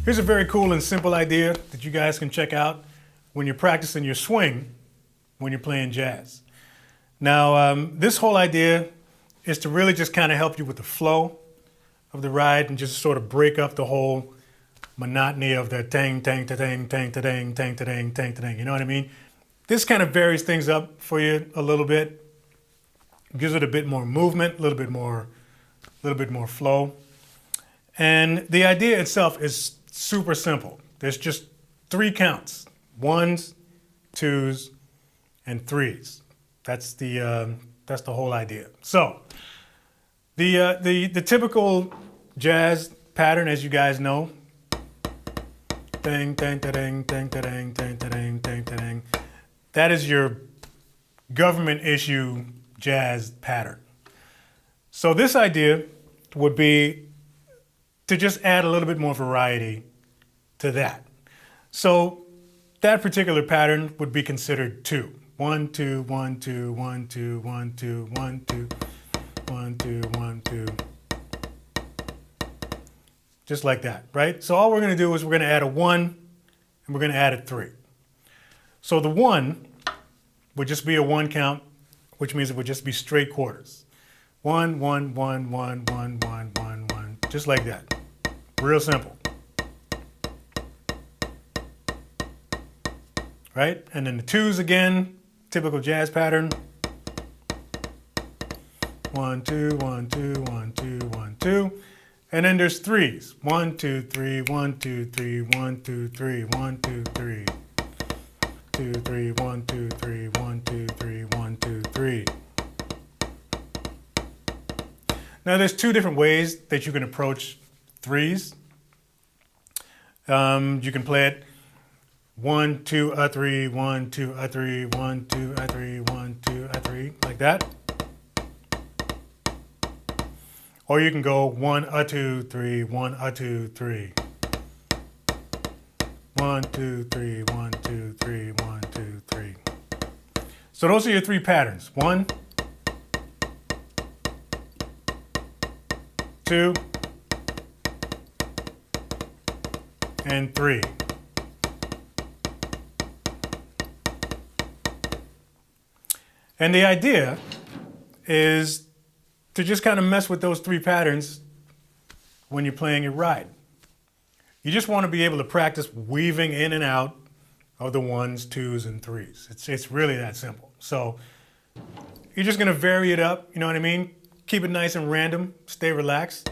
Here's a very cool and simple idea that you guys can check out when you're practicing your swing when you're playing jazz. Now, this whole idea is to really just kind of help you with the flow of the ride and just sort of break up the whole monotony of the tang, tang, ta-tang, tang, ta-tang, tang, ta-tang, tang, ta-tang. You know what I mean? This kind of varies things up for you a little bit. Gives it a bit more movement, a little bit more flow. And the idea itself is super simple. There's just 3 counts: 1s, 2s, and 3s. That's the whole idea. So the typical jazz pattern, as you guys know, dang, dang, dang, dang, dang, dang, dang, dang, dang. That is your government issue jazz pattern. So this idea would be to just add a little bit more variety to that. So that particular pattern would be considered 2. 1, 2, 1, 2, 1, 2, 1, 2, 1, 2, 1, 2, 1, 2. Just like that, right? So all we're going to do is we're going to add a 1 and we're going to add a 3. So the 1 would just be a 1 count, which means it would just be straight quarters. 1, 1, 1, 1, 1, 1, 1, 1, just like that. Real simple. Right? And then the 2s again, typical jazz pattern. 1, 2, 1, 2, 1, 2, 1, 2. And then there's 3s. 1, 2, 3, 1, 2, 3, 1, 2, 3, 1, 2, 3. 2, 3, 1, 2, 3, 1, 2, 3, 1, 2, 3. Now there's 2 different ways that you can approach 3s. You can play it 1, 2, a 3, 1, 2, a 3, 1, 2, a 3, 1, 2, a 3, like that. Or you can go 1, a 2, 3, 1, a 2, 3. 1, 2, 3, 1, 2, 3, 1, 2, 3. So those are your 3 patterns. 1, 2, and 3. And the idea is to just kind of mess with those 3 patterns when you're playing your ride. You just want to be able to practice weaving in and out of the 1s, 2s, and 3s. It's really that simple. So you're just going to vary it up, you know what I mean? Keep it nice and random, stay relaxed.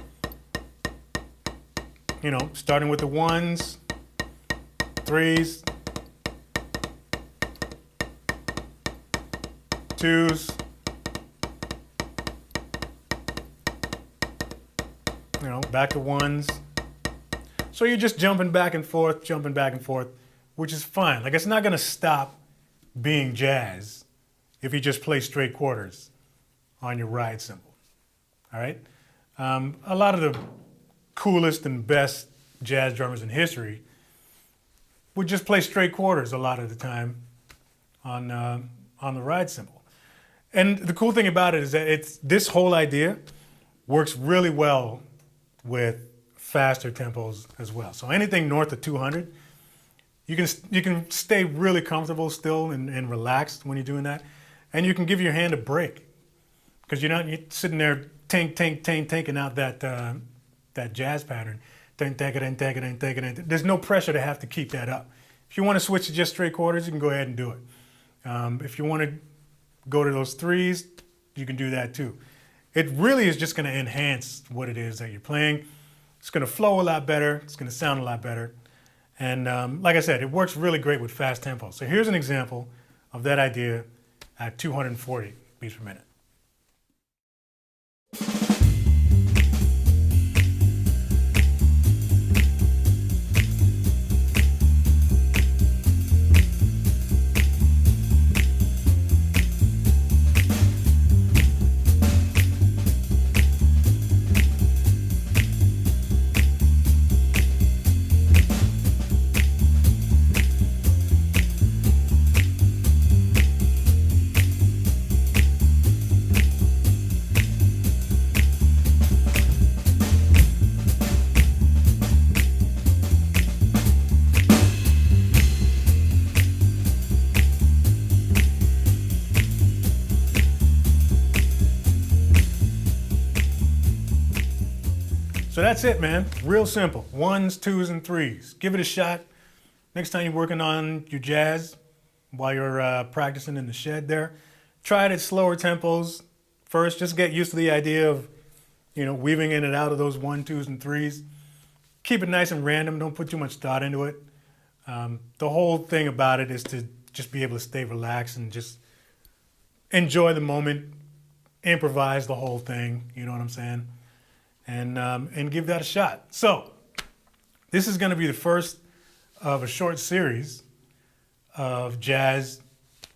You know, starting with the 1s, 3s, 2s, you know, back to 1s. So you're just jumping back and forth, which is fine. Like, it's not going to stop being jazz if you just play straight quarters on your ride cymbal. All right? A lot of the coolest and best jazz drummers in history would just play straight quarters a lot of the time on the ride cymbal. And the cool thing about it is that this whole idea works really well with faster tempos as well. So anything north of 200, you can stay really comfortable still and relaxed when you're doing that. And you can give your hand a break because you're sitting there tanking out that jazz pattern. There's no pressure to have to keep that up. If you want to switch to just straight quarters, you can go ahead and do it. If you want to go to those 3s, you can do that too. It really is just going to enhance what it is that you're playing. It's going to flow a lot better. It's going to sound a lot better. And like I said, it works really great with fast tempo. So here's an example of that idea at 240 beats per minute. So that's it, man. Real simple. Ones, twos, and threes. Give it a shot. Next time you're working on your jazz while you're practicing in the shed there, try it at slower tempos first. Just get used to the idea of, weaving in and out of those 1, 2s, and 3s. Keep it nice and random. Don't put too much thought into it. The whole thing about it is to just be able to stay relaxed and just enjoy the moment, improvise the whole thing, you know what I'm saying? And give that a shot. So this is going to be the first of a short series of jazz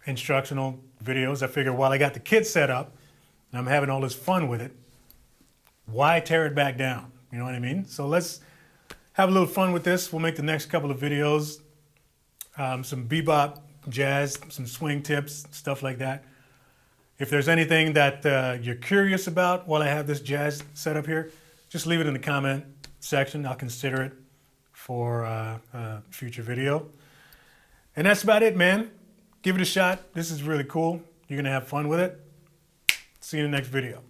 instructional videos. I figured while I got the kit set up and I'm having all this fun with it, why tear it back down? You know what I mean? So let's have a little fun with this. We'll make the next couple of videos, some bebop, jazz, some swing tips, stuff like that. If there's anything that you're curious about while I have this jazz set up here, just leave it in the comment section. I'll consider it for a future video. And that's about it, man. Give it a shot. This is really cool. You're going to have fun with it. See you in the next video.